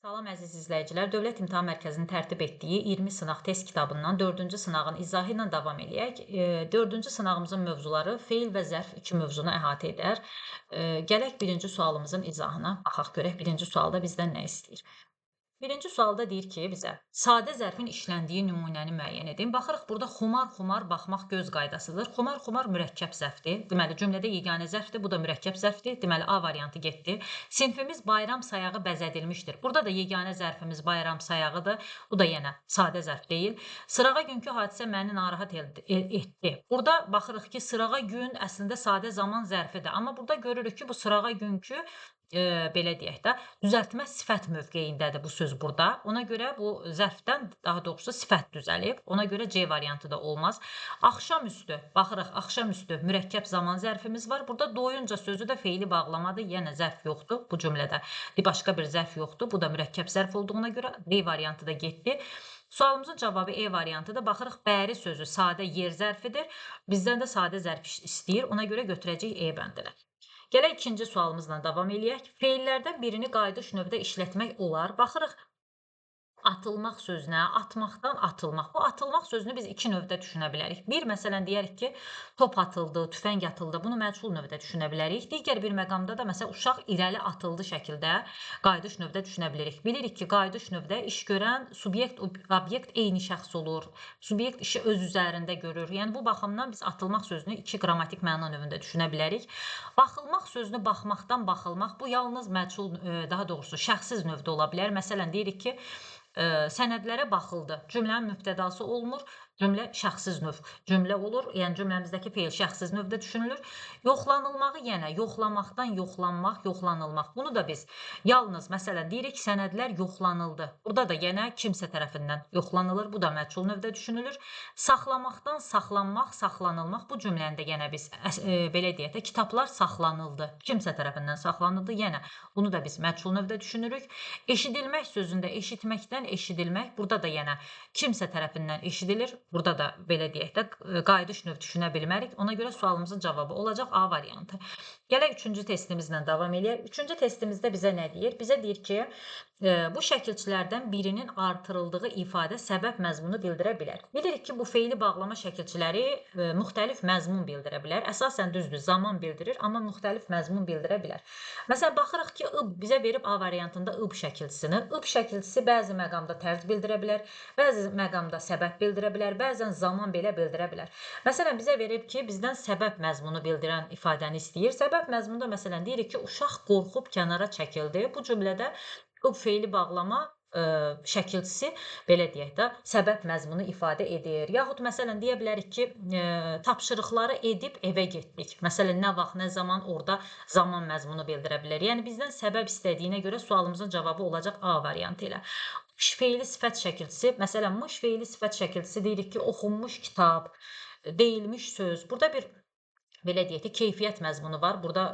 Salam əziz izləyicilər. Dövlət İmtahan Mərkəzinin tərtib etdiyi 20 sınaq test kitabından 4-cü sınağın izahı ilə davam eləyək. 4-cü sınağımızın mövzuları feil və zərf iki mövzunu əhatə edər. Gələk birinci sualımızın izahına baxaq görək birinci sualda bizdən nə istəyir. Birinci sualda deyir ki, bizə sadə zərfin işləndiyi nümunəni müəyyən edin. Baxırıq burada xumar-xumar baxmaq göz qaydasıdır. Xumar-xumar mürəkkəb zərfdir. Deməli cümlədə yeganə zərfdir. Bu da mürəkkəb zərfdir. Deməli A variantı getdi. Sinfimiz bayram sayağı bəzədilmişdir. Burada da yeganə zərfimiz bayram sayağıdır. Bu da yenə sadə zərf deyil. Sırağa günkü hadisə məni narahat etdi. Burada baxırıq ki, sırağa gün əslində sadə zaman zərfidir. Amma burada görürük ki, bu sırağa günkü belə deyək də, düzəltmə sifət mövqeyindədir bu söz burada. Ona görə bu zərfdən daha doğrusu sifət düzəlib. Ona görə C variantı da olmaz. Axşamüstü, baxırıq, axşamüstü mürəkkəb zaman zərfimiz var. Burada doyunca sözü də feili bağlamadır. Yenə zərf yoxdur bu cümlədə. Başqa bir zərf yoxdur. Bu da mürəkkəb zərf olduğuna görə D variantı da getdi. Sualımızın cavabı E variantıdır. Baxırıq, bəri sözü sadə yer zərfidir. Bizdən də sadə zərf istəyir. Ona görə götürəcəyik E bəndini. Gələk ikinci sualımızla davam eləyək. Feillərdən birini qayıdış növdə işlətmək olar. Baxırıq, atılmaq sözünə, atmaqdan atılmaq. Bu atılmaq sözünü biz iki növdə düşünə bilərik. Bir, məsələn, deyərik ki, top atıldı, tüfəng atıldı. Bunu məchul növdə düşünə bilərik. Digər bir məqamda da, məsələn, uşaq irəli atıldı şəkildə qayıdış növdə düşünə bilirik. Bilirik ki, qayıdış növdə iş görən subyekt, obyekt eyni şəxs olur. Subyekt işi öz üzərində görür. Yəni, bu baxımdan biz atılmaq sözünü iki qrammatik məna növündə düşünə bilərik. Baxılmaq sözünü baxmaqdan baxılmaq, bu yalnız məchul, daha doğrusu şəxssiz növdə ola bilər. Məsələn, deyirik ki, sənədlərə baxıldı. Cümlənin mübtədası olmur, cümlə şəxssiz növ cümlə olur. Yəni cümləmizdəki feil şəxssiz növdə düşünülür. Yoxlanılmağı yenə yoxlamaqdan yoxlanmaq, yoxlanılmaq. Bunu da biz yalnız məsələn deyirik sənədlər yoxlanıldı. Burada da yenə kimsə tərəfindən yoxlanılır. Bu da məchul növdə düşünülür. Saxlamaqdan saxlanmaq, saxlanılmaq. Bu cümləni də yenə biz belə deyək də kitablar saxlanıldı. Kimsə tərəfindən saxlanıldı. Yenə bunu da biz məchul növdə düşünürük. Eşidilmək sözündə eşitməkdən eşidilmək. Burada da yenə kimsə tərəfindən eşidilir. Burada da belə deyək də qayıdış növ düşünə bilmərik. Ona görə sualımızın cavabı olacaq A variantı. Gələk üçüncü testimizlə davam eləyək. Üçüncü testimizdə bizə nə deyir? Bizə deyir ki, bu şəkilçilərdən birinin artırıldığı ifadə səbəb məzmunu bildirə bilər. Bilirik ki, bu feili bağlama şəkilçiləri müxtəlif məzmun bildirə bilər. Əsasən düzdür, zaman bildirir, amma müxtəlif məzmun bildirə bilər. Məsələn, baxırıq ki, ıb bizə verib A variantında ıb şəkilçisini. Ib şəkilçisi bəzi məqamda tərz bildirə bilər, bəzi məqamda səbəb bildirə bilər, bəzən zaman belə bildirə bilər. Məsələn, bizə verib ki, bizdən səbəb məzmunu bildirən ifadəni istəyir. Səbəb məzmununda məsələn deyirik ki, uşaq qorxub kənara çəkildi. Bu cümlədə ıb feili bağlama şəkilçisi belə deyək də səbəb məzmunu ifadə edir. Yaxud məsələn deyə bilərik ki, tapşırıqları edib evə getdik. Məsələn, nə vaxt, nə zaman orada zaman məzmunu bildirə bilər. Yəni bizdən səbəb istədiyinə görə sualımızın cavabı olacaq A variantı ilə. Mış feili sifət şəkilçisi, məsələn, mış feili sifət şəkilçisi deyirik ki, oxunmuş kitab, deyilmiş söz. Burada bir belə deyək də keyfiyyət məzmunu var. Burada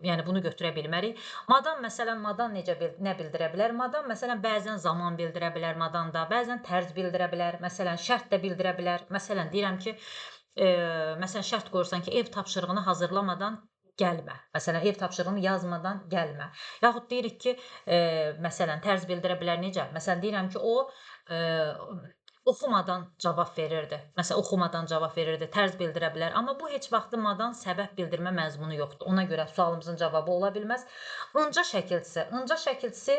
yəni bunu götürə bilmərik. Madan məsələn, madan nə bildirə bilər? Madan məsələn bəzən zaman bildirə bilər madanda, bəzən tərz bildirə bilər, məsələn şərt də bildirə bilər. Məsələn deyirəm ki, məsələn şərt qoyursan ki, ev tapşırığını hazırlamadan gəlmə. Məsələn, ev tapşırığını yazmadan gəlmə. Yaxud deyirik ki, məsələn, tərz bildirə bilər necə? Məsələn, deyirəm ki, o oxumadan cavab verirdi. Məsələn, oxumadan cavab verirdi, tərz bildirə bilər. Amma bu heç vaxtmadan səbəb bildirmə məzmunu yoxdur. Ona görə sualımızın cavabı ola bilməz. Inca şəkilçisi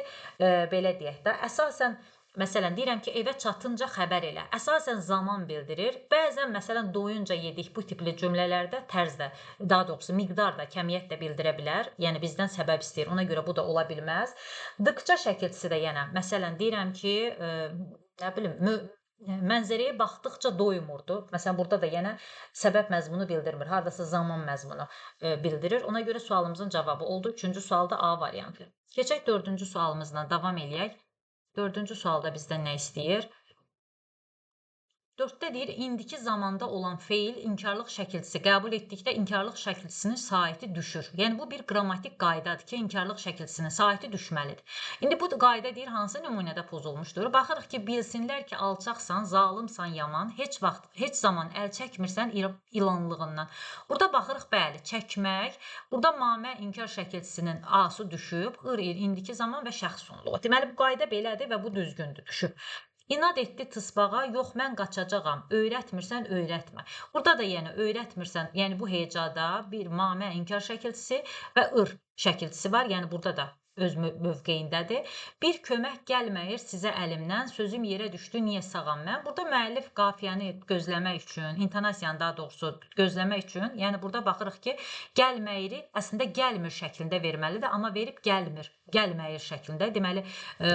belə deyək də, əsasən məsələn deyirəm ki, evə çatınca xəbər elə. Əsasən zaman bildirir. Bəzən məsələn doyunca yedik bu tipli cümlələrdə tərz də, daha doğrusu miqdar da, kəmiyyət də bildirə bilər. Yəni bizdən səbəb istəyir. Ona görə bu da ola bilməz. Dıqça şəkilçisi də yenə məsələn deyirəm ki, nə bilim, mənzərəyə baxdıqca doymurdu. Məsələn, burada da yenə səbəb məzmunu bildirmir. Hardasa zaman məzmunu bildirir. Ona görə sualımızın cavabı oldu. Üçüncü sualda A variantı. Keçək dördüncü sualımızla davam eləyək. Dördüncü sualda bizdən nə istəyir? 4-də deyir, indiki zamanda olan feil inkarlıq şəkilçisi qəbul etdikdə inkarlıq şəkilçisinin saiti düşür. Yəni, bu bir qrammatik qaydadır ki, inkarlıq şəkilçisinin saiti düşməlidir. İndi bu qayda deyir, hansı nümunədə pozulmuşdur? Baxırıq ki, bilsinlər ki, alçaqsan, zalımsan, yaman, heç vaxt, heç zaman əl çəkmirsən ilanlığından. Burada baxırıq, bəli, çəkmək. Burada mamə inkar şəkilçisinin A-sı düşüb, indiki zaman və şəxs sonluğu. Deməli, bu qayda belədir və bu düzgündür, düşüb. İnad etdi tısbağa, yox mən qaçacağam, öyrətmirsən, öyrətmə. Burada da yəni öyrətmirsən, yəni bu hecada bir mamə inkar şəkilçisi və şəkilçisi var, yəni burada da öz mövqeyindədir. Bir kömək gəlməyir sizə əlimdən, sözüm yerə düşdü, niyə sağam mən? Burada müəllif qafiyəni gözləmək üçün, intonasiyanı daha doğrusu gözləmək üçün, yəni burada baxırıq ki, gəlməyiri əslində gəlmir şəklində verməlidir, amma verib gəlməyir şəklində. Deməli,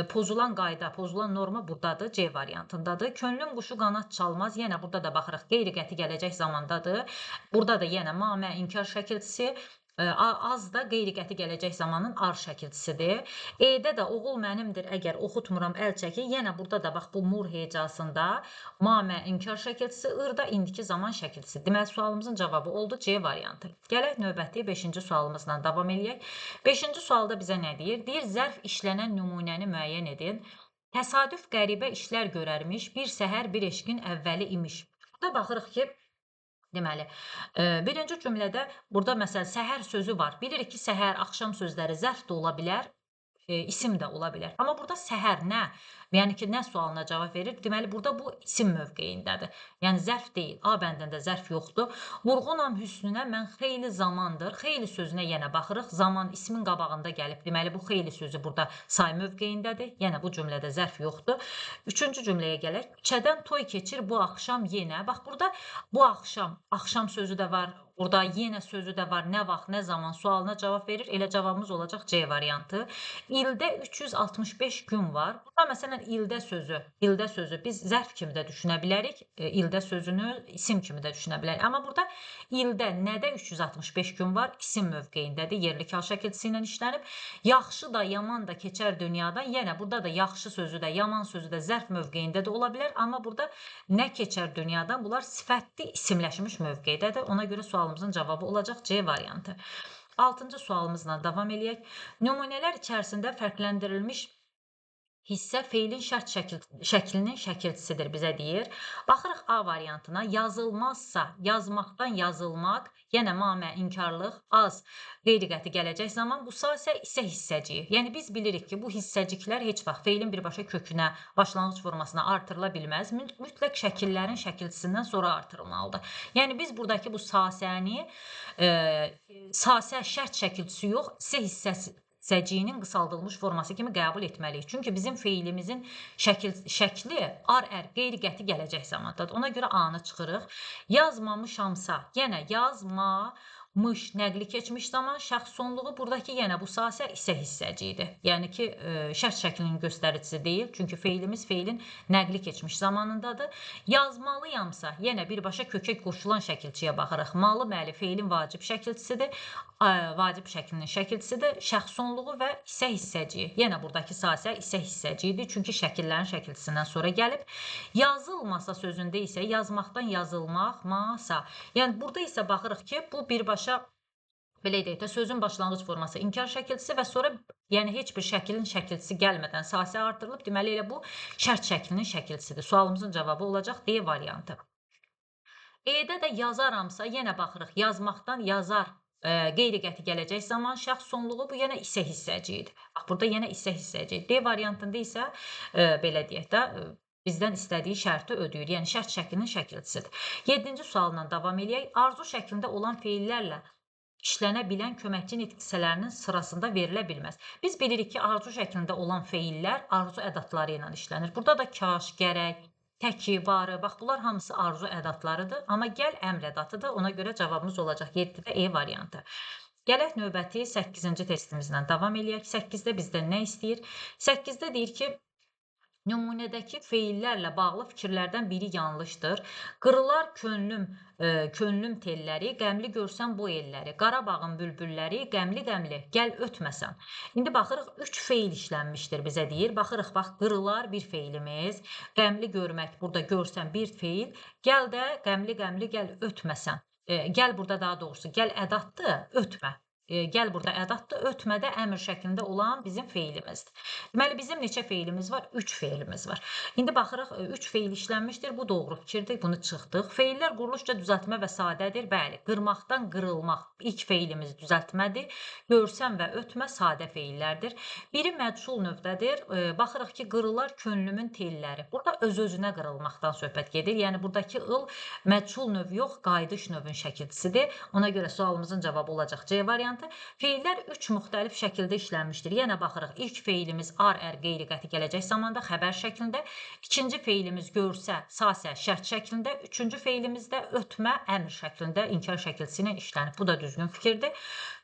pozulan qayda, pozulan norma buradadır, C variantındadır. Könlüm quşu qanat çalmaz, yenə burada da baxırıq, qeyri-qəti gələcək zamandadır. Burada da yenə mamə inkar şəkilçisi, az da qeyri-qəti gələcək zamanın ar şəkilçisidir. E-də də oğul mənimdir, əgər oxutmuram əl çəki. Yenə burada da bax bu mur hecasında mamə inkar şəkilçisi, da indiki zaman şəkilçisi. Deməli, sualımızın cavabı oldu C variantı. Gələk növbəti 5-ci sualımızla davam eləyək. 5-ci sualda bizə nə deyir? Deyir, zərf işlənən nümunəni müəyyən edin. Təsadüf qəribə işlər görərmiş, bir səhər bir eşqin əvvəli imiş. Burada baxırıq ki, deməli, birinci cümlədə burada məsələn səhər sözü var. Bilirik ki, səhər, axşam sözləri zərf də ola bilər, isim də ola bilər. Amma burada səhər nə? Yəni ki, nə sualına cavab verir? Deməli, burada bu isim mövqeyindədir. Yəni, zərf deyil. A bəndində zərf yoxdur. Vurğunam hüsnünə mən xeyli zamandır. Xeyli sözünə yenə baxırıq. Zaman ismin qabağında gəlib. Deməli, bu xeyli sözü burada say mövqeyindədir. Yenə bu cümlədə zərf yoxdur. Üçüncü cümləyə gələk. Küçədən toy keçir bu axşam yenə. Bax, burada bu axşam sözü də var. Burada yenə sözü də var. Nə vaxt, nə zaman sualına cavab verir. Elə cavabımız olacaq C variantı. İldə 365 gün var. Burada məsələn ildə sözü biz zərf kimi də düşünə bilərik. İldə sözünü isim kimi də düşünə bilərik. Amma burada ildə nədə 365 gün var? İsim mövqeyindədir. Yerli kal şəkilçisi ilə işlənib. Yaxşı da, yaman da keçər dünyadan. Yenə burada da yaxşı sözü də, yaman sözü də zərf mövqeyində də ola bilər. Amma burada nə keçər dünyadan? Bunlar sifətli isimləşmiş mövqeydədir. Ona görə sualımızın cavabı olacaq C variantı. 6-cı sualımızla davam eləyək. Nümunələr içərisində fərqləndirilmiş hissə feilin şərt şəklinin şəkilçisidir bizə deyir. Baxırıq A variantına. Yazılmazsa, yazmaqdan yazılmaq, yenə mamə inkarlıq, az qeyri-qəti gələcək zaman, bu isə hissəcik. Yəni biz bilirik ki, bu hissəciklər heç vaxt feilin birbaşa kökünə, başlanğıc formasına artırıla bilməz. Mütləq şəkillərin şəkilçisindən sonra artırılmalıdır. Yəni biz buradakı bu sasəni sasə şərt şəkilçisi yox, isə hissəsi hissəciyinin qısaldılmış forması kimi qəbul etməliyik. Çünki bizim feilimizin şəkli ar-ər qeyri-qəti gələcək zamandadır. Ona görə A-nı çıxırıq. Yazmamışamsa, yenə yazmamış nəqli keçmiş zaman şəxs sonluğu buradakı yenə bu sasə isə hissəcikdir. Yəni ki, şərt şəklinin göstəricisi deyil. Çünki feilimiz feilin nəqli keçmiş zamanındadır. Yazmalıyamsa, yenə birbaşa kökə qoşulan şəkilçiyə baxırıq. Malı məli feilin vacib şəkilçisidir. Vacib şəklinin şəkilçisidir. Şəxs sonluğu və isə hissəciyi. Yenə buradakı sasə isə hissəciyidir. Çünki şəkillərin şəkilçisindən sonra gəlib. Yazılmasa sözündə isə yazmaqdan yazılmaq, masa. Yəni burada isə baxırıq ki, bu birbaşa belə deyək də, sözün başlanğıc forması inkar şəkilçisi və sonra yəni heç bir şəklin şəkilçisi gəlmədən sasə artırılıb. Deməli, elə bu şərt şəklinin şəkilçisidir. Sualımızın cavabı olacaq D variantı. E-də də yazaramsa, yenə baxırıq, yazmaqdan yazar. Qeyri-qəti gələcək zaman şəxs sonluğu bu yenə isə hissəciyidir. Bax, burada yenə isə hissəciyidir. D variantında isə belə deyək də, bizdən istədiyi şərti ödəyir. Yəni şərt şəklinin şəkilçisidir. 7-ci sualla davam eləyək. Arzu şəklində olan feillərlə işlənə bilən köməkçi nitq hissələrinin sırasında verilə bilməz. Biz bilirik ki, arzu şəklində olan feillər arzu ədatları ilə işlənir. Burada da kaş, gərək, təki, varı, bax bunlar hamısı arzu ədatlarıdır. Amma gəl əmr ədatıdır. Ona görə cavabımız olacaq 7-də E variantı. Gələk növbəti 8-ci testimizlə davam eləyək. 8-də bizdən nə istəyir? 8-də deyir ki, Nümunədəki feillərlə bağlı fikirlərdən biri yanlışdır. Qırılar könlüm telləri, qəmli görsən bu elləri. Qarabağın bülbülləri, qəmli-qəmli, gəl ötməsən. İndi baxırıq 3 feil işlənmişdir bizə deyir. Baxırıq bax qırılar bir feilimiz, qəmli görmək burada görsən bir feil, gəl də qəmli-qəmli gəl ötməsən. Gəl burada daha doğrusu gəl ədatdır, ötmə. Gəl burada ədatdır, ötmədə əmr şəklində olan bizim feilimizdir. Deməli, bizim neçə feilimiz var? 3 feilimiz var. İndi baxırıq, 3 feil işlənmişdir. Bu doğru fikirdir. Bunu çıxdıq. Feillər quruluşca düzəltmə və sadədir. Bəli, qırmaqdan qırılmaq ilk feilimiz düzəltmədir. Görsən və ötmə sadə feillərdir. Biri məchul növdədir. Baxırıq ki, qırılar könlümün telləri. Burada öz-özünə qırılmaqdan söhbət gedir. Yəni, buradakı ıl məchul növ yox, qayıdış növün şəkilçisidir. Ona görə sualımızın cavabı olacaq C variantı. Feillər 3 müxtəlif şəkildə işlənmişdir. Yenə baxırıq, ilk feilimiz ar, ər, qeyri-qəti gələcək zamanda xəbər şəklində, ikinci feilimiz görsə, sasə, şərt şəklində, üçüncü feilimiz də ötmə, əmr şəklində, inkar şəkilçisi ilə işlənib. Bu da düzgün fikirdir.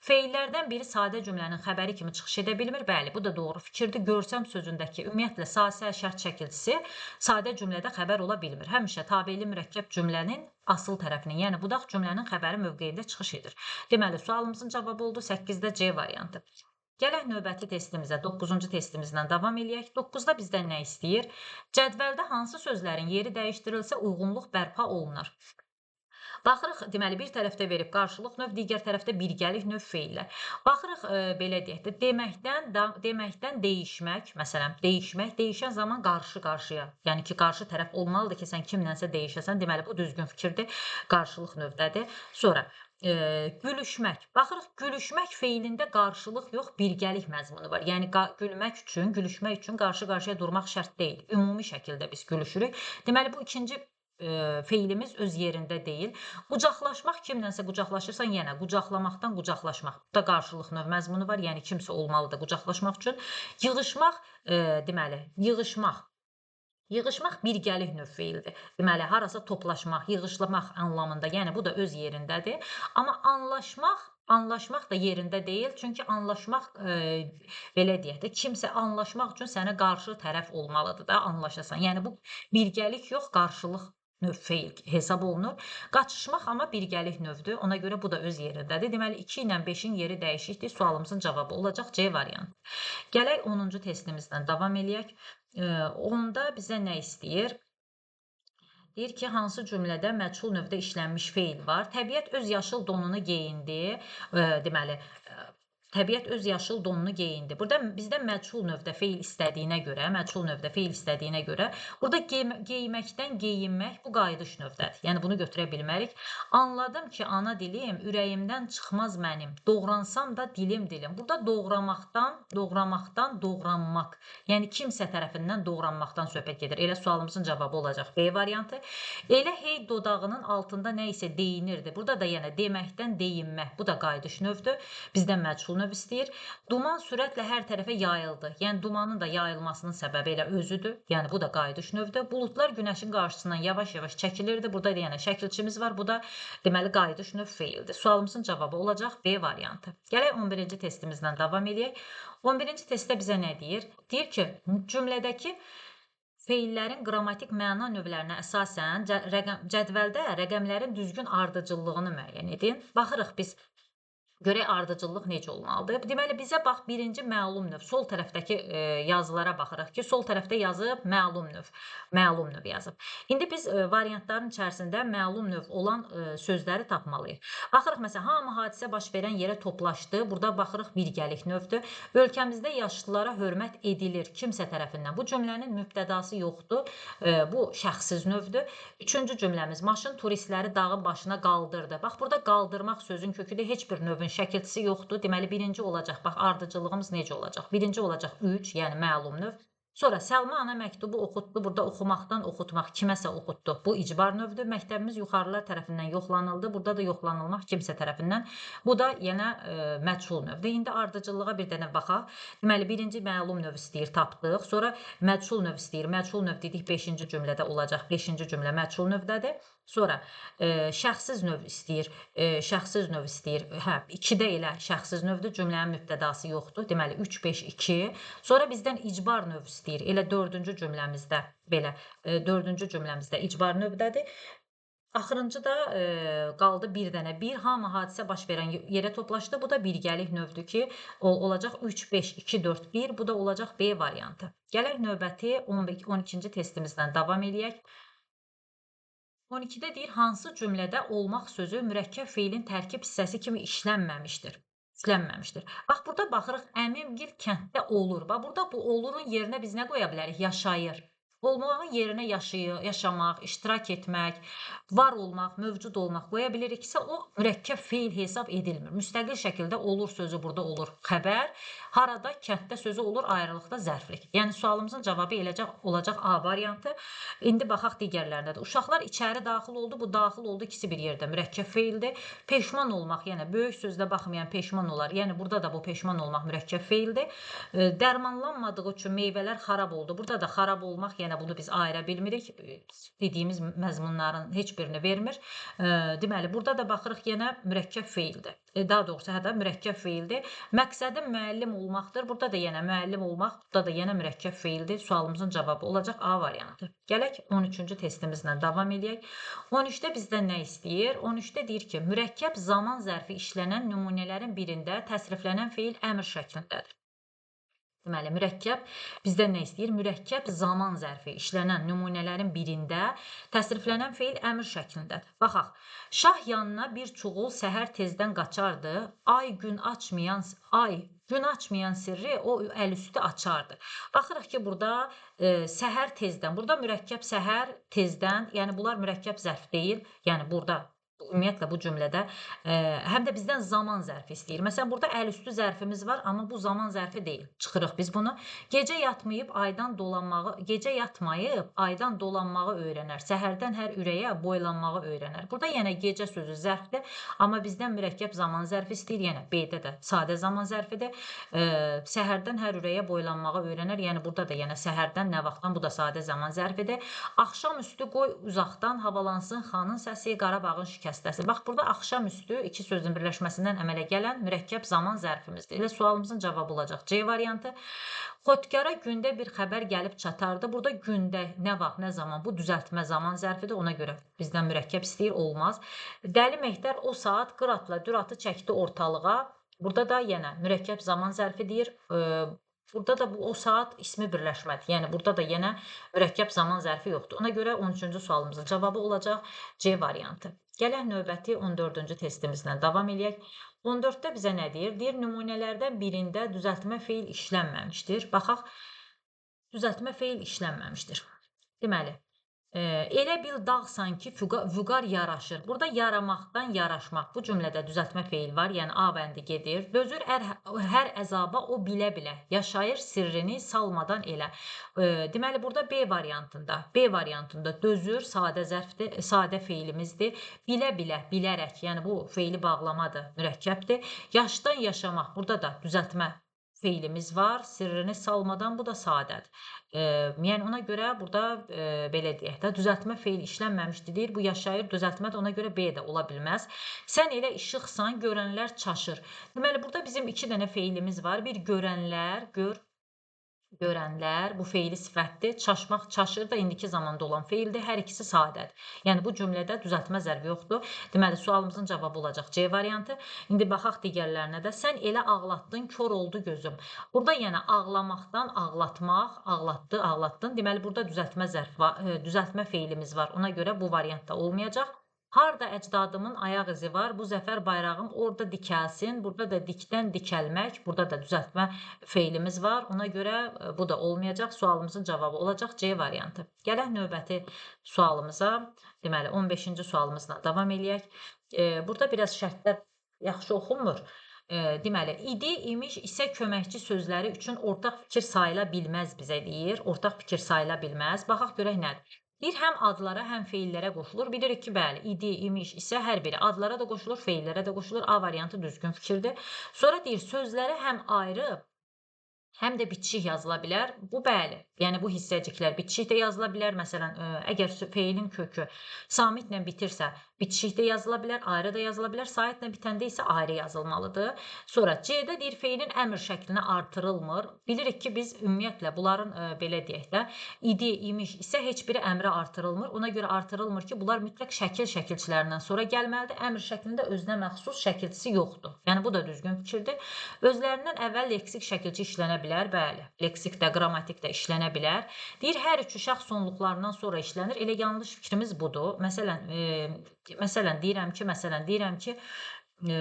Feillərdən biri sadə cümlənin xəbəri kimi çıxış edə bilmir. Bəli, bu da doğru fikirdir. Görsəm sözündəki ümumiyyətlə sasə, şərt şəkilçisi sadə cümlədə xəbər ola bilmir. Həmişə tabeli mürəkkəb cümlənin asıl tərəfinin, yəni budaq cümlənin xəbəri mövqeyində çıxış edir. Deməli, sualımızın cavabı oldu 8-də C variantı. Gələk növbəti testimizə, 9-cu testimizdən davam eləyək. 9-da bizdən nə istəyir? Cədvəldə hansı sözlərin yeri dəyişdirilsə uyğunluq bərpa olunur? Baxırıq, deməli, bir tərəfdə verib qarşılıq növ, digər tərəfdə birgəlik növ feillər. Baxırıq, belə deyək də, deməkdən dəyişmək, məsələn, dəyişmək, değişən zaman qarşı-qarşıya, yəni ki, qarşı tərəf olmalıdır ki, sən kimlənsə dəyişəsən, deməli, bu düzgün fikirdir, qarşılıq növdədir. Sonra, gülüşmək. Baxırıq, gülüşmək feilində qarşılıq yox, birgəlik məzmunu var. Yəni, gülüşmək üçün qarşı-qarşıya durmaq şərt deyil. Ümumi şəkildə biz gülüşürük. Deməli, bu ikinci feilimiz öz yerində deyil. Qucaqlaşmaq, kimlənsə qucaqlaşırsan, yenə qucaqlamaqdan qucaqlaşmaq. Burada qarşılıq növ məzmunu var, yəni kimsə olmalıdır qucaqlaşmaq üçün. Yığışmaq, deməli, Yığışmaq birgəlik növ feildir. Deməli, harasa toplaşmaq, yığışlamaq anlamında, yəni bu da öz yerindədir. Amma anlaşmaq da yerində deyil. Çünki anlaşmaq, belə deyək də, kimsə anlaşmaq üçün sənə qarşı tərəf olmalıdır da, anlaşasan. Yəni bu birgəlik yox, qarşılıq növ feil hesab olunur. Qaçışmaq amma birgəlik növdür. Ona görə bu da öz yerindədir. Deməli, 2 ilə 5-in yeri dəyişikdir. Sualımızın cavabı olacaq C variantı. Gələk 10-cu testimizdən davam eləyək. Onda bizə nə istəyir? Deyir ki, hansı cümlədə məchul növdə işlənmiş feil var? Təbiət öz yaşıl donunu geyindi. Deməli, təbiət öz yaşıl donunu geyindi. Burada bizdə məchul növdə feil istədiyinə görə, burada geyməkdən geyinmək bu qayıdış növdədir. Yəni bunu götürə bilmərik. Anladım ki, ana dilim ürəyimdən çıxmaz mənim. Doğransam da dilim. Burada doğramaqdan doğranmaq. Yəni kimsə tərəfindən doğranmaqdan söhbət gedir. Elə sualımızın cavabı olacaq B variantı. Elə hey dodağının altında nə isə deyinirdi. Burada da yenə deməkdən deyinmək. Bu da qayıdış növdür. Bizdən məchul növ istəyir. Duman sürətlə hər tərəfə yayıldı. Yəni dumanın da yayılmasının səbəbi elə özüdür. Yəni bu da qayıdış növdür. Buludlar günəşin qarşısından yavaş-yavaş çəkilirdi. Burada da yenə şəkilçimiz var. Bu da deməli qayıdış növ feildir. Sualımızın cavabı olacaq B variantı. Gələk 11-ci testimizdən davam eləyək. 11-ci testdə bizə nə deyir? Deyir ki, cümlədəki feillərin qrammatik məna növlərinə əsasən cədvəldə rəqəmlərin düzgün ardıcıllığını müəyyən edin. Baxırıq biz. Görək ardıcıllıq necə olmalıdır? Deməli, bizə bax, birinci məlum növ, sol tərəfdəki yazılara baxırıq ki, sol tərəfdə yazıb məlum növ yazıb. İndi biz variantların içərisində məlum növ olan sözləri tapmalıyıq. Baxırıq, məsələn, hamı hadisə baş verən yerə toplaşdı. Burada baxırıq, birgəlik növdür. Ölkəmizdə yaşlılara hörmət edilir kimsə tərəfindən. Bu cümlənin mübtədası yoxdur. Bu şəxsiz növdür. Üçüncü cümləmiz, maşın turistləri dağın başına qaldırdı. Bax, burada qaldırmaq sözün köküdə heç bir növün şəkilçisi yoxdur. Deməli, birinci olacaq. Bax, ardıcıllığımız necə olacaq? Birinci olacaq 3, yəni məlum növ. Sonra Səlma ana məktubu oxutdu. Burada oxumaqdan oxutmaq, kiməsə oxutdu. Bu icbar növdür. Məktəbimiz yuxarılar tərəfindən yoxlanıldı. Burada da yoxlanılmaq kimsə tərəfindən. Bu da yenə məchul növdür. İndi ardıcıllığa bir dənə baxaq. Deməli, birinci məlum növ istəyir, tapdıq. Sonra məchul növ istəyir. Məchul növ dedik 5-ci cümlədə olacaq. 5-ci cümlə məchul növdədir. Sonra şəxssiz növ istəyir, şəxssiz növ istəyir. Hə, 2-də elə şəxssiz növdür, cümlənin mübtədası yoxdur. Deməli 3, 5, 2. Sonra bizdən icbar növ istəyir. Elə 4-cü cümləmizdə belə, 4-cü cümləmizdə icbar növdədir. Axırıncı da qaldı bir dənə. Bir hamı hadisə baş verən yerə toplaşdı. Bu da birgəlik növdür ki, olacaq 3, 5, 2, 4, 1. Bu da olacaq B variantı. Gələk növbəti 12-ci testimizdən davam eləyək. 12-də deyir, hansı cümlədə olmaq sözü mürəkkəb feilin tərkib hissəsi kimi işlənməmişdir? İşlənməmişdir. Bax, burada baxırıq, əmimgil kənddə olur. Bax, burada bu olurun yerinə biz nə qoya bilərik? Yaşayır. Olmağın yerinə yaşamaq, iştirak etmək, var olmaq, mövcud olmaq qoya biliriksə, o mürəkkəb feil hesab edilmir. Müstəqil şəkildə olur sözü burada olur xəbər, harada kənddə sözü olur ayrılıqda zərflik. Yəni sualımızın cavabı eləcə olacaq A variantı. İndi baxaq digərlərinə də. Uşaqlar içəri daxil oldu, bu daxil oldu, ikisi bir yerdə mürəkkəb feildir. Peşman olmaq, yəni böyük sözdə baxmayan peşman olar. Yəni burada da bu peşman olmaq mürəkkəb feildir. Dərmanlanmadığı üçün meyvələr xarab oldu. Burada da xarab olmaq, yəni bunu biz ayıra bilmirik. Dediyimiz məzmunların heç birini vermir. Deməli, burada da baxırıq yenə mürəkkəb feildir. Daha doğrusu hətta mürəkkəb feildir. Məqsədim müəllim olmaqdır. Burada da yenə müəllim olmaq, burada da yenə mürəkkəb feildir. Sualımızın cavabı olacaq A variantı. Gələk 13-cü testimizlə davam edək. 13-də bizdən nə istəyir? 13-də deyir ki, mürəkkəb zaman zərfi işlənən nümunələrin birində təsriflənən feil əmr şəklindədir. Deməli, mürəkkəb bizdən nə istəyir? Mürəkkəb zaman zərfi işlənən nümunələrin birində təsriflənən feil əmr şəklindədir. Baxaq, şah yanına bir çuğul səhər tezdən qaçardı, gün açmayan sirri o əlüstü açardı. Baxırıq ki, burada səhər tezdən, burada mürəkkəb səhər tezdən, yəni bunlar mürəkkəb zərf deyil, yəni burada ümumiyyətlə bu cümlədə həm də bizdən zaman zərfi istəyir. Məsələn, burada əlüstü zərfimiz var, amma bu zaman zərfi deyil. Çıxırıq biz bunu. Gecə yatmayıb aydan dolanmağı öyrənər. Səhərdən hər ürəyə boylanmağı öyrənər. Burada yenə gecə sözü zərfdir, amma bizdən mürəkkəb zaman zərfi istəyir. Yenə B-də də sadə zaman zərfidir. Səhərdən hər ürəyə boylanmağı öyrənər. Yəni burada da yenə səhərdən nə vaxtdan, bu da sadə zaman zərfidir. Axşamüstü qoy uzaqdan havalansın xanın səsi, Qarabağın şikəstəsi. Bax, burada axşamüstü iki sözün birləşməsindən əmələ gələn mürəkkəb zaman zərfimizdir. Elə sualımızın cavabı olacaq C variantı. Xotkara gündə bir xəbər gəlib çatardı. Burada gündə nə vaxt, nə zaman? Bu düzəltmə zaman zərfidir. Ona görə bizdən mürəkkəb istəyir, olmaz. Dəli Mehdər o saat qıratla düratı çəkdi ortalığa. Burada da yenə mürəkkəb zaman zərfi deyir. Burada da bu o saat ismi birləşmədir. Yəni burada da yenə mürəkkəb zaman zərfi yoxdur. Ona görə 13-cü sualımızın cavabı olacaq C variantı. Gələk növbəti 14-cü testimizlə davam eləyək. 14-də bizə nə deyir? Deyir, nümunələrdən birində düzəltmə feil işlənməmişdir. Baxaq, düzəltmə feil işlənməmişdir. Deməli, elə bil dağ sanki vüqar yaraşır. Burada yaramaqdan yaraşmaq. Bu cümlədə düzəltmə feil var, yəni A bəndi gedir. Dözür hər əzaba o bilə-bilə. Yaşayır sirrini salmadan elə. Deməli, burada B variantında dözür sadə zərfdir, sadə feilimizdir. Bilə-bilə, bilərək, yəni bu feili bağlamadır, mürəkkəbdir. Yaşdan yaşamaq, burada da düzəltmə feilimiz var, sirrini salmadan, bu da sadədir. Yəni ona görə burada belə deyək də, düzəltmə feil işlənməmişdir deyir. Bu yaşayır, düzəltmə də ona görə B də ola bilməz. Sən elə işıqsan, görənlər çaşır. Deməli, burada bizim 2 dənə feilimiz var. Bir görənlər, görənlər, bu feili sifətdir. Çaşmaq, çaşır da indiki zamanda olan feildir. Hər ikisi sadədir. Yəni bu cümlədə düzəltmə zərfi yoxdur. Deməli, sualımızın cavabı olacaq C variantı. İndi baxaq digərlərinə də. Sən elə ağlatdın, kör oldu gözüm. Burada yenə ağlamaqdan ağlatmaq, ağlatdın. Deməli, burada düzəltmə zərfi var, düzəltmə feilimiz var. Ona görə bu variantda olmayacaq. Harda əcdadımın ayaq izi var, bu zəfər bayrağım orada dikəlsin. Burada da dikdən dikəlmək, burada da düzəltmə feilimiz var. Ona görə bu da olmayacaq. Sualımızın cavabı olacaq C variantı. Gələk növbəti sualımıza, deməli 15-ci sualımızla davam eləyək. Burada biraz şərtlər yaxşı oxunmur. Deməli, idi, imiş, isə köməkçi sözləri üçün ortaq fikir sayıla bilməz bizə deyir. Ortaq fikir sayıla bilməz. Baxaq görək nədir? Deyir, həm adlara, həm feillərə qoşulur. Bilirik ki, bəli, idi, imiş isə hər biri adlara da qoşulur, feillərə də qoşulur. A variantı düzgün fikirdir. Sonra deyir, sözləri həm ayrı, həm də bitişik yazıla bilər. Bu bəli, yəni bu hissəciklər bitişik də yazıla bilər. Məsələn, əgər feilin kökü samitlə bitirsə, bitişik də yazıla bilər, ayrı da yazıla bilər. Saitlə bitəndə isə ayrı yazılmalıdır. Sonra C-də deyir feilin əmr şəklinə artırılmır. Bilirik ki, biz ümumiyyətlə bunların belə deyək də, idi, imiş isə heç biri əmrə artırılmır. Ona görə artırılmır ki, bunlar mütləq şəkilçilərindən sonra gəlməlidir. Əmr şəklində özünə məxsus şəkilçisi yoxdur. Yəni bu da düzgün fikirdir. Özlərindən əvvəl leksik şəkilçi işlənə bilər, bəli. Leksik də, qrammatik də işlənə bilər. Deyir, hər üçü şəxs sonluqlarından sonra işlənir. Elə yanlış fikrimiz budur. Məsələn, deyirəm ki, e,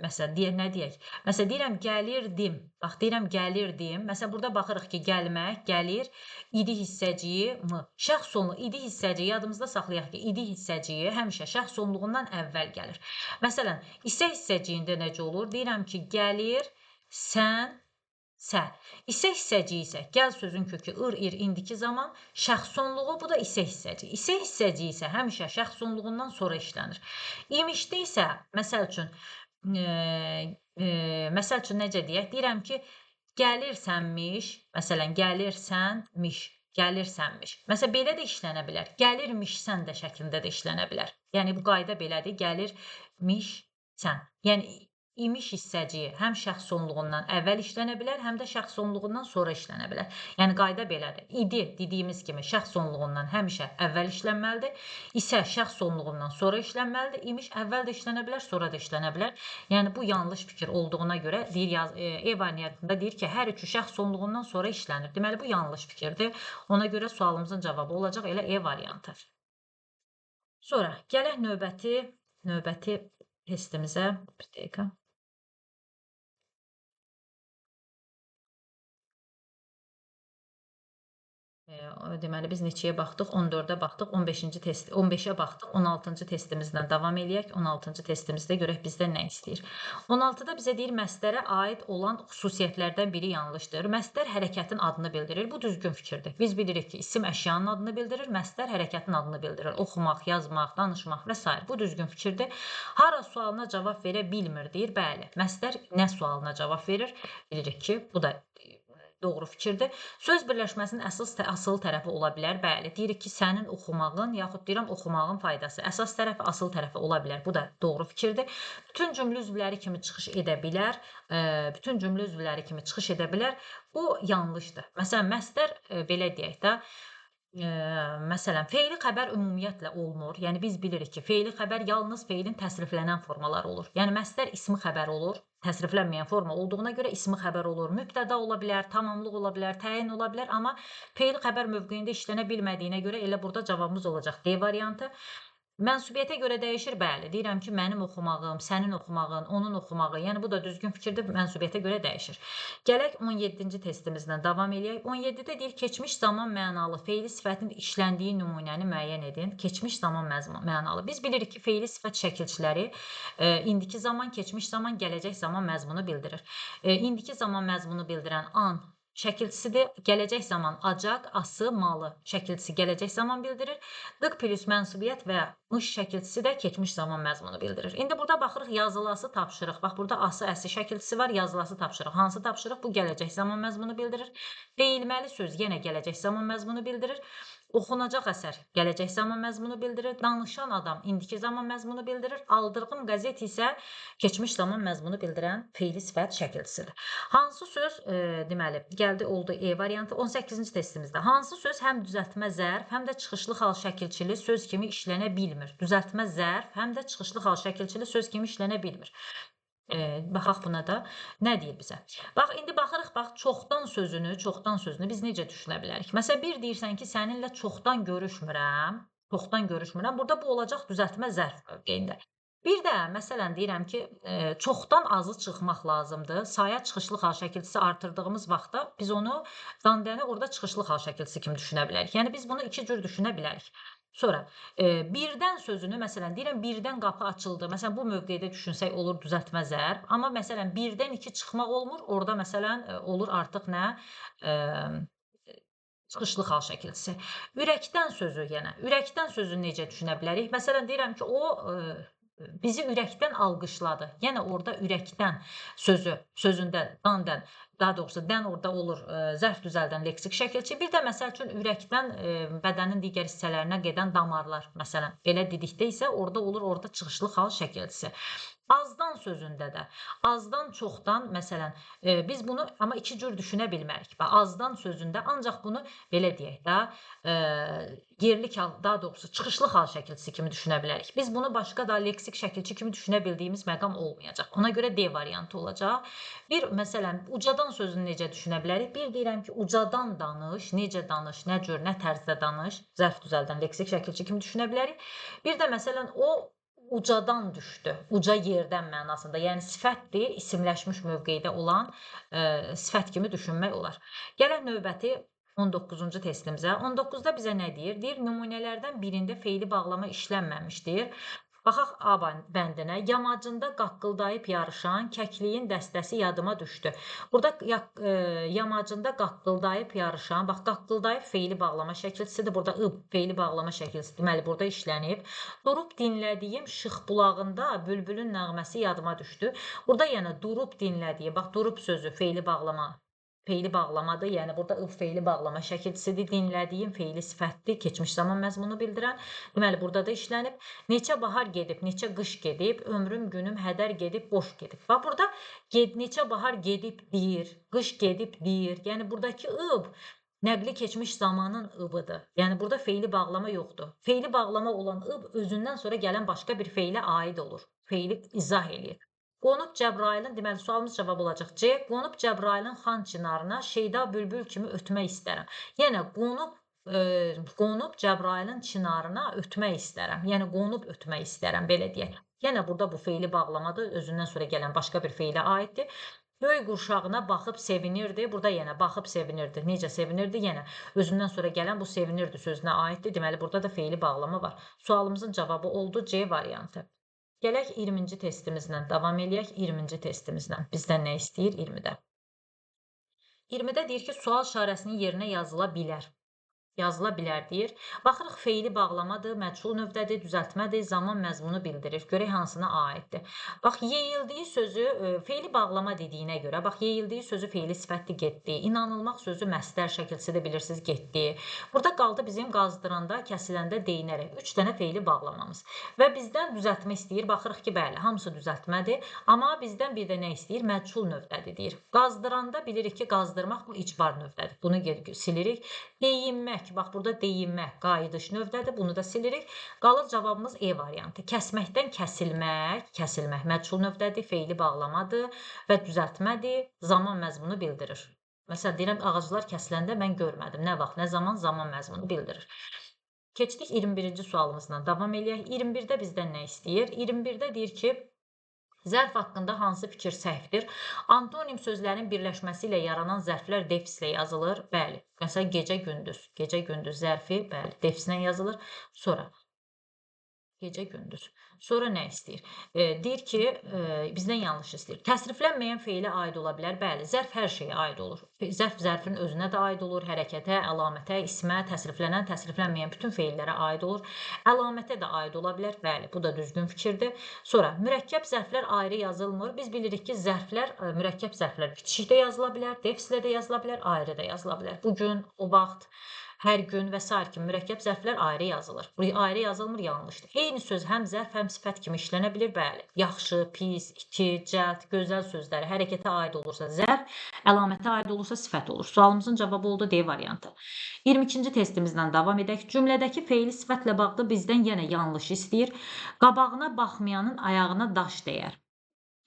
məsələn, nə deyək? Məsələn, deyirəm gəlirdim. Bax, deyirəm gəlirdim. Məsələn, burada baxırıq ki, gəlmək, gəlir, idi hissəciyi m. Şəxs sonluğu, idi hissəciyi yadımızda saxlayaq ki, idi hissəciyi həmişə şəxs sonluğundan əvvəl gəlir. Məsələn, isə hissəciyində necə olur? Deyirəm ki, gəlir, sən, sə. İsə hissəciyi isə gəl sözün kökü ir, indiki zaman, şəxs sonluğu, bu da isə hissəciyi. İsə hissəciyi isə həmişə şəxs sonluğundan sonra işlənir. İmişdə isə, məsəl üçün necə deyək? Deyirəm ki, gəlirsənmiş, məsələn, gəlirsənmiş. Məsələn, belə də işlənə bilər. Gəlirmişsən də şəklində də işlənə bilər. Yəni bu qayda belədir. Gəlirmişsən. Yəni imiş hissəciyi həm şəxs sonluğundan əvvəl işlənə bilər, həm də şəxs sonluğundan sonra işlənə bilər. Yəni qayda belədir. İdi dediyimiz kimi şəxs sonluğundan həmişə əvvəl işlənməlidir. İsə şəxs sonluğundan sonra işlənməlidir. İmiş əvvəl də işlənə bilər, sonra da işlənə bilər. Yəni bu yanlış fikir olduğuna görə deyir E variantında deyir ki, hər üçü şəxs sonluğundan sonra işlənir. Deməli bu yanlış fikirdir. Ona görə sualımızın cavabı olacaq elə E variantı. Sonra gələk növbəti testimizə. Bir dəqiqə. Deməli biz neçəyə baxdıq? 14-ə baxdıq, 15-ə baxdıq. 16-cı testimizlə davam eləyək. 16-cı testimizdə görək bizdən nə istəyir. 16-da bizə deyir məstərə aid olan xüsusiyyətlərdən biri yanlışdır. Məstər hərəkətin adını bildirir. Bu düzgün fikirdir. Biz bilirik ki, isim əşyanın adını bildirir, məstər hərəkətin adını bildirir. Oxumaq, yazmaq, danışmaq və s. Bu düzgün fikirdir. Hara sualına cavab verə bilmir deyir. Bəli, məstər nə sualına cavab verir? Bilirik ki, bu da doğru fikirdir. Söz birləşməsinin asıl tərəfi ola bilər. Bəli, deyirik ki, sənin oxumağın, yaxud deyirəm oxumağın faydası. Əsas tərəfi, asıl tərəfi ola bilər. Bu da doğru fikirdir. Bütün cümlə üzvləri kimi çıxış edə bilər. Bu yanlışdır. Məsələn, məstər belə deyək də, məsələn, feili xəbər ümumiyyətlə olmur. Yəni biz bilirik ki, feili xəbər yalnız feilin təsriflənən formaları olur. Yəni məstər ismi xəbər olur. Təsriflənməyən forma olduğuna görə ismi xəbər olur. Mübtəda ola bilər, tamamlıq ola bilər, təyin ola bilər, amma feili xəbər mövqeyində işlənə bilmədiyinə görə elə burada cavabımız olacaq D variantı. Mənsubiyyətə görə dəyişir, bəli. Deyirəm ki, mənim oxumağım, sənin oxumağın, onun oxumağı, yəni bu da düzgün fikirdir, mənsubiyyətə görə dəyişir. Gələk 17-ci testimizlə davam eləyək. 17-də deyir, keçmiş zaman mənalı feili sifətin işləndiyi nümunəni müəyyən edin. Keçmiş zaman mənalı. Biz bilirik ki, feili sifət şəkilçiləri indiki zaman, keçmiş zaman, gələcək zaman məzmunu bildirir. İndiki zaman məzmunu bildirən an şəkilçisidir. Gələcək zaman acaq, ası, malı şəkilçisi gələcək zaman bildirir. Dıq plus mənsubiyyət və mış şəkilçisi də keçmiş zaman məzmunu bildirir. İndi burada baxırıq yazılası tapşırıq. Bax, burada ası, əsi şəkilçisi var, yazılası tapşırıq. Hansı tapşırıq? Bu gələcək zaman məzmunu bildirir. Deyilməli söz yenə gələcək zaman məzmunu bildirir. Oxunacaq əsər gələcək zaman məzmunu bildirir. Danışan adam indiki zaman məzmunu bildirir. Aldırğım qəzet isə keçmiş zaman məzmunu bildirən feili sifət şəkilçisidir. Hansı söz, deməli, gəldi oldu E variantı 18-ci testimizdə. Hansı söz həm düzəltmə zərf, həm də çıxışlı xal şəkilçili söz kimi işlənə bilmir? Düzəltmə zərf, həm də çıxışlı xal şəkilçili söz kimi işlənə bilmir. Baxaq buna da. Nə deyir bizə? Bax, indi baxırıq, bax, çoxdan sözünü biz necə düşünə bilərik? Məsələn, bir deyirsən ki, səninlə çoxdan görüşmürəm. Burada bu olacaq düzəltmə zərf mövqeyində. Bir də, məsələn, deyirəm ki, çoxdan azı çıxmaq lazımdır. Saya çıxışlı xal şəkilçisi artırdığımız vaxtda biz onu dandəni orada çıxışlı xal şəkilçisi kimi düşünə bilərik. Yəni, biz bunu iki cür düşünə bilərik. Sonra, birdən sözünü, məsələn, deyirəm, birdən qapı açıldı. Məsələn, bu mövqedə düşünsək olur düzəltmə zərf. Amma məsələn, birdən iki çıxmaq olmur. Orada məsələn, olur artıq nə? Çıxışlı xal şəkilçisi. Ürəkdən sözü yenə. Ürəkdən sözünü necə düşünə bilərik? Məsələn, deyirəm ki, o bizi ürəkdən alqışladı. Yenə orada ürəkdən sözündə dan, daha doğrusu dən orada olur, zərf düzəldən leksik şəkilçi. Bir də məsəl üçün ürəkdən, bədənin digər hissələrinə gedən damarlar, məsələn, belə dedikdə isə orada olur, orada çıxışlı xal şəkilçisi. Azdan sözündə də, azdan çoxdan, məsələn, biz bunu amma iki cür düşünə bilmərik. Bax, azdan sözündə ancaq bunu belə deyək də, yerli hal, daha doğrusu çıxışlı xal şəkilçisi kimi düşünə bilərik. Biz bunu başqa da leksik şəkilçi kimi düşünə bildiyimiz məqam olmayacaq. Ona görə D variantı olacaq. Bir, məsələn, ucadan sözünü necə düşünə bilərik? Bir deyirəm ki, ucadan danış, necə danış, nə cür, nə tərzdə danış, zərf düzəldən leksik şəkilçi kimi düşünə bilərik. Bir də məsələn, o ucadan düşdü, uca yerdən mənasında. Yəni sifətdir, isimləşmiş mövqedə olan sifət kimi düşünmək olar. Gələk növbəti 19-cu testimizə. 19-da bizə nə deyir? Deyir, nümunələrdən birində feili bağlama işlənməmişdir. Baxaq A bəndinə. Yamacında qaqqıldayıb yarışan kəkliyin dəstəsi yadıma düşdü. Burada yamacında qaqqıldayıb yarışan, bax qaqqıldayıb feili bağlama şəkilçisidir. Burada ıb feili bağlama şəkilçisi deməli burada işlənib. Durub dinlədiyim şıx bulağında bülbülün nəğməsi yadıma düşdü. Burada yəni durub dinlədiyi, bax durub sözü feili bağlamadır. Yəni burada ıb feili bağlama şəkilçisidir. Dinlədiyim feili sifətdir, keçmiş zaman məzmunu bildirən. Deməli burada da işlənib. Neçə bahar gedib, neçə qış gedib, ömrüm günüm hədər gedib, boş gedib. Bax burada neçə bahar gedib deyir, qış gedib deyir. Yəni buradakı ıb nəqli keçmiş zamanın ıbıdır. Yəni burada feili bağlama yoxdur. Feili bağlama olan ıb özündən sonra gələn başqa bir feilə aid olur. Feili izah eləyir. Qonub Cəbrailin, deməli sualımız cavab olacaq C. Qonub Cəbrailin xan çinarına şeyda bülbül kimi ötmək istərəm. Yəni qonub Cəbrailin çinarına ötmək istərəm. Yəni qonub ötmək istərəm, belə deyək. Yəni burada bu feili bağlamadır, özündən sonra gələn başqa bir feilə aiddir. Göy qurşağına baxıb sevinirdi. Burada yenə baxıb sevinirdi. Necə sevinirdi? Yenə özündən sonra gələn bu sevinirdi sözünə aiddir. Deməli burada da feili bağlama var. Sualımızın cavabı oldu C variantı. Gələk 20-ci testimizlə davam eləyək. 20-ci testimizlə bizdən nə istəyir 20-də? 20-də deyir ki, sual işarəsinin yerinə yazıla bilər. Yazıla bilər deyir. Baxırıq feili bağlamadır, məchul növdədir, düzəltmədir, zaman məzmunu bildirir. Görək hansına aiddir. Bax, yeyildiyi sözü feili bağlama dediyinə görə, bax, yeyildiyi sözü feili sifətli getdi. İnanılmaq sözü məstər şəkilçisidir, bilirsiniz, getdi. Burada qaldı bizim qazdıranda, kəsiləndə, deyinərək. 3 dənə feili bağlamamız. Və bizdən düzəltmə istəyir. Baxırıq ki, bəli, hamısı düzəltmədir. Amma bizdən bir də nə istəyir? Məchul növdədir deyir. Qazdıranda bilirik ki, qazdırmaq bu icbar növdədir. Bunu silirik. Deyinmək. Bax, burada deyinmək, qayıdış növdədir. Bunu da silirik. Qalır cavabımız E variantı. Kəsməkdən kəsilmək məchul növdədir, feili bağlamadır və düzəltmədir, zaman məzmunu bildirir. Məsələn, deyirəm, ağaclar kəsiləndə mən görmədim. Nə vaxt, nə zaman, zaman məzmunu bildirir. Keçdik 21-ci sualımızla davam eləyək. 21-də bizdən nə istəyir? 21-də deyir ki, zərf haqqında hansı fikir səhvdir? Antonim sözlərin birləşməsi ilə yaranan zərflər defislə yazılır. Bəli. Məsələn, gecə-gündüz. Gecə-gündüz zərfi, bəli, defislə yazılır. Sonra gecə-gündüz. Sonra nə istəyir? Deyir ki, bizdən yanlış istəyir. Təsriflənməyən feilə aid ola bilər. Bəli, zərf hər şeyə aid olur. Zərf zərfin özünə də aid olur, hərəkətə, əlamətə, ismə, təsriflənən, təsriflənməyən bütün feillərə aid olur. Əlamətə də aid ola bilər. Bəli, bu da düzgün fikirdir. Sonra mürəkkəb zərflər ayrı yazılmır. Biz bilirik ki, mürəkkəb zərflər bitişikdə yazıla bilər, defislə də yazıla bilər, ayrı da yazıla bilər. Bugün, o vaxt, hər gün və s. kimi mürəkkəb zərflər ayrı yazılır. Ayrı yazılmır, yanlışdır. Eyni söz həm zərf, həm sifət kimi işlənə bilir, bəli. Yaxşı, pis, iti, cəld, gözəl sözləri hərəkətə aid olursa zərf, əlamətə aid olursa sifət olur. Sualımızın cavabı oldu D variantı. 22-ci testimizdən davam edək. Cümlədəki feili sifətlə bağlı bizdən yenə yanlış istəyir. Qabağına baxmayanın ayağına daş dəyər.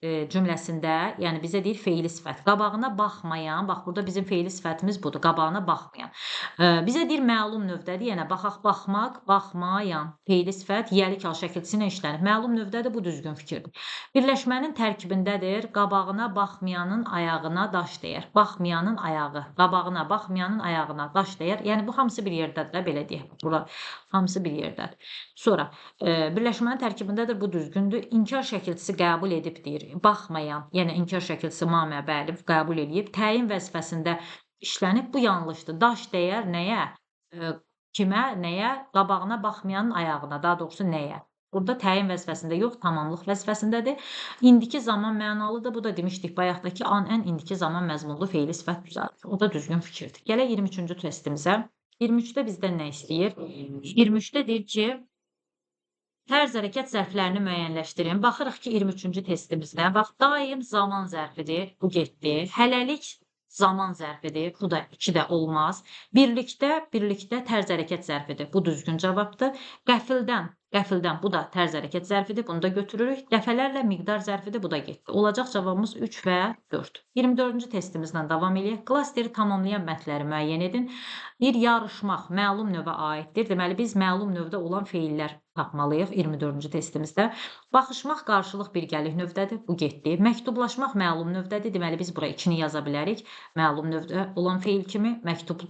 Cümləsində, yəni bizə deyir feili sifət. Qabağına baxmayan, bax burada bizim feili sifətimiz budur, qabağına baxmayan. Bizə deyir məlum növdədir, yəni baxaq, baxmaq, baxmayan. Feili sifət yəlik hal şəkilçisi ilə işlənir. Məlum növdədir, bu düzgün fikirdir. Birləşmənin tərkibindədir, qabağına baxmayanın ayağına daş dəyər. Baxmayanın ayağı, qabağına baxmayanın ayağına daş dəyər. Yəni bu hamısı bir yerdədir, belə deyək. Bura hamısı bir yerdədir. Sonra birləşmənin tərkibindədir, bu düzgündür. İnkar şəkilçisi qəbul edib deyir. Baxmayan, yəni inkar şəkilçisi mamə bəli qəbul edib. Təyin vəzifəsində işlənib, bu yanlışdır. Daş dəyər nəyə? Kimə, nəyə? Qabağına baxmayanın ayağına, daha doğrusu nəyə? Burada təyin vəzifəsində yox, tamamlıq vəzifəsindədir. İndiki zaman mənalıdır. Bu da demişdik bayaqdakı an ən indiki zaman məzmunlu feili sifət düzəldir. O da düzgün fikirdir. Gələk 23-cü testimizə. 23-də bizdən nə istəyir? 23-də deyir ki, tərz hərəkət zərflərini müəyyənləşdirin. Baxırıq ki, 23-cü testimizdə. Bax, daim zaman zərfidir. Bu getdi. Hələlik zaman zərfidir. Bu da 2 də olmaz. Birlikdə tərz hərəkət zərfidir. Bu düzgün cavabdır. Qəfildən bu da tərz hərəkət zərfidir. Bunu da götürürük. Dəfələrlə miqdar zərfidir. Bu da getdi. Olacaq cavabımız 3 və 4. 24-cü testimizlə davam edək. Klasteri tamamlayan mətnləri müəyyən edin. Bir yarışmaq məlum növə aiddir. Deməli, biz məlum növdə olan feillər tapmalıyıq 24-cü testimizdə. Baxışmaq qarşılıq birgəlik növdədir. Bu getdi. Məktublaşmaq məlum növdədir. Deməli, biz bura 2-ni yaza bilərik. Məlum növdə olan feil kimi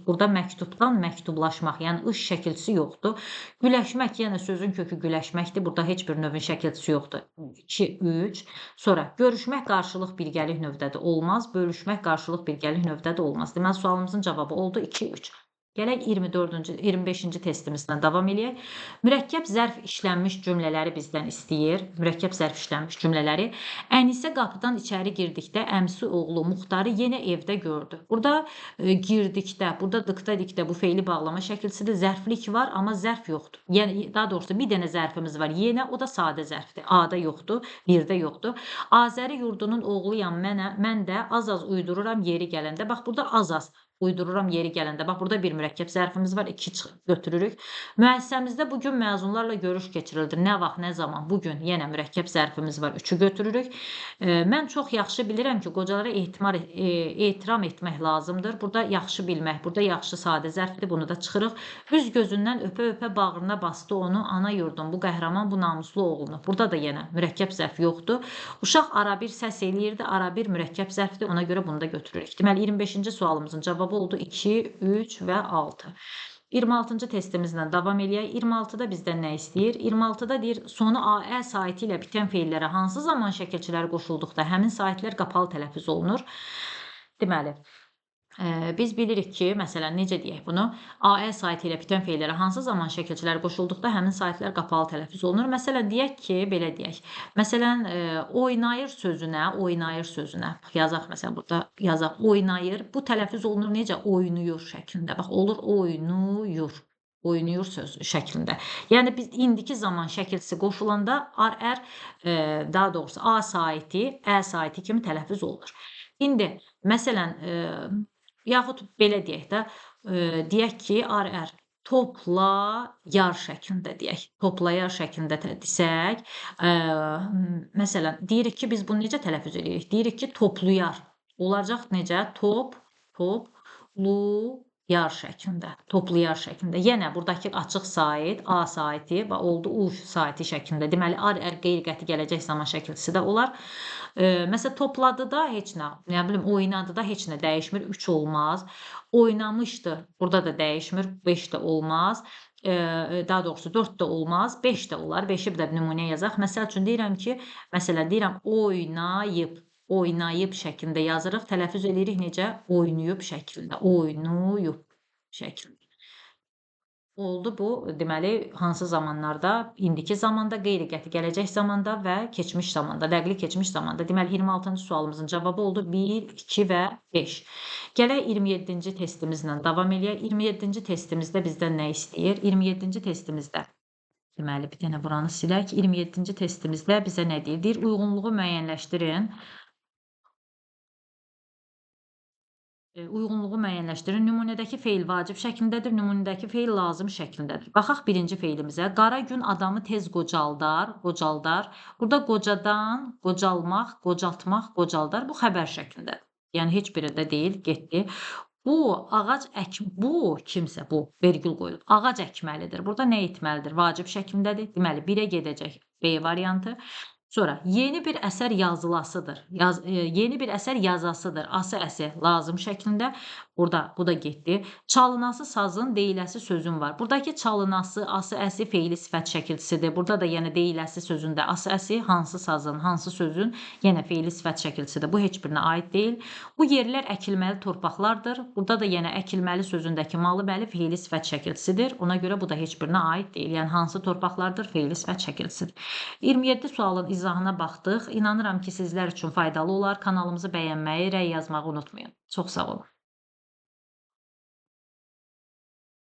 burada məktubdan məktublaşmaq, yəni ış şəkilçisi yoxdur. Güləşmək, yenə sözün kökü güləşməkdir. Burada heç bir növün şəkilçisi yoxdur. 2, 3. Sonra görüşmək qarşılıq birgəlik növdədir. Olmaz. Bölüşmək qarşılıq birgəlik növdədir. Olmaz. Deməli, sualımızın cavabı oldu 2, 3. Gələk 25-ci testimizdən davam edək. Mürəkkəb zərf işlənmiş cümlələri bizdən istəyir. Mürəkkəb zərf işlənmiş cümlələri. Ənisə qapıdan içəri girdikdə əmsi oğlu Muxtarı yenə evdə gördü. Burada girdikdə, burada dıqda dikdə bu feili bağlama şəkilçisidir. Zərflik var, amma zərf yoxdur. Yəni, daha doğrusu bir dənə zərfimiz var. Yenə o da sadə zərfdir. A-da yoxdur, bir-də yoxdur. Azəri yurdunun oğluyam mən də az-az uydururam yeri gələndə. Bax, burada az-az uydururam yeri gələndə. Bax, burada bir mürəkkəb zərfimiz var. 2 götürürük. Müəssisəmizdə bugün məzunlarla görüş keçirildi. Nə vaxt, nə zaman? Bugün yenə mürəkkəb zərfimiz var. 3-ü götürürük. Mən çox yaxşı bilirəm ki, qocalara ehtiram etmək lazımdır. Burada yaxşı bilmək, burada yaxşı sadə zərfdir. Bunu da çıxırıq. Üz gözündən öpə-öpə bağrına bastı onu. Ana yurdum, bu qəhrəman, bu namuslu oğlunu. Burada da yenə mürəkkəb zərf yoxdur. Uşaq ara bir səs eləyirdi. Ara bir mürəkkəb zərfdir. Ona görə bunu da götürürük. Deməli, 25-ci sualımızın cavabı oldu 2, 3 və 6. 26-cı testimizlə davam edək. 26-da bizdən nə istəyir? 26-da deyir, sonu Aə saiti ilə bitən feillərə hansı zaman şəkilçiləri qoşulduqda həmin saitlər qapalı tələffüz olunur? Deməli, biz bilirik ki, məsələn, necə deyək bunu? Aə saiti ilə bitən feillərə hansı zaman şəkilçiləri qoşulduqda həmin saitlər qapalı tələffüz olunur? Məsələn, deyək ki, belə deyək. Məsələn, oynayır sözünə, yazaq, məsələn, burada yazaq, oynayır. Bu tələffüz olunur necə? Oynuyur şəklində. Bax, olur oynuyur. Oynuyur söz şəklində. Yəni, biz indiki zaman şəkilçisi qoşulanda ar-ər, daha doğrusu A saiti, Ə saiti kimi tələffüz olunur. İndi, məsələn, yaxud belə deyək də, deyək ki, ar-ər toplayar şəklində deyək. Toplayar şəklində desək, məsələn, deyirik ki, biz bunu necə tələffüz edirik? Deyirik ki, topluyar. Olacaq necə? Topluyar şəklində. Toplayar şəklində. Yenə buradakı açıq sait, A saiti və oldu U saiti şəklində. Deməli, ar-ər qeyri-qəti gələcək zaman şəkilçisi də olar. Məsələn, topladıda heç nə, nə bilim, oynadıda heç nə dəyişmir, 3 olmaz. Oynamışdı, burada da dəyişmir, 5 də olmaz. Daha doğrusu 4 də olmaz, 5 də olar. 5-i bir də nümunə yazaq. Məsəl üçün deyirəm ki, deyirəm oynayıb şəklində yazırıq. Tələffüz edirik necə? Oynuyub şəklində. Oynuyub şəklində. Oldu bu, deməli, hansı zamanlarda? İndiki zamanda, qeyri-qəti gələcək zamanda və keçmiş zamanda, dəqli keçmiş zamanda. Deməli, 26-cı sualımızın cavabı oldu 1, 2 və 5. Gələk 27-ci testimizlə davam edək. 27-ci testimizdə bizdən nə istəyir? 27-ci testimizdə, deməli, bir dənə buranı silək. 27-ci testimizdə bizə nə deyir? Deyir, uyğunluğu müəyyənləşdirin. Uyğunluğu müəyyənləşdirin. Nümunədəki feil vacib şəklindədir, nümunədəki feil lazım şəklindədir. Baxaq birinci feilimizə. Qara gün adamı tez qocaldar. Burada qocadan, qocalmaq, qocaltmaq, qocaldar. Bu xəbər şəklindədir. Yəni, heç biri də deyil, getdi. Bu, kimsə, vergül qoyulub. Ağac əkməlidir. Burada nə etməlidir? Vacib şəklindədir. Deməli, 1-ə gedəcək B variantı. Sonra, yeni bir əsər yazılasıdır. Yeni bir əsər yazasıdır. Ası əsi lazım şəklində. Bu da getdi. Çalınası sazın, deyiləsi sözün var. Buradakı çalınası, ası, əsi feili sifət şəkilçisidir. Burada da yenə deyiləsi sözündə ası, əsi hansı sazın, hansı sözün yenə feili sifət şəkilçisidir. Bu heç birinə aid deyil. Bu yerlər əkilməli torpaqlardır. Burada da yenə əkilməli sözündəki malı bəli feili sifət şəkilçisidir. Ona görə bu da heç birinə aid deyil. Yəni hansı torpaqlardır? Feili sifət şəkilçisidir. 27 sualın izahına baxdıq. İnanıram ki, sizlər üçün faydalı olar. Kanalımızı bəyənməyi, rəy yazmağı unutmayın. Çox sağ olun.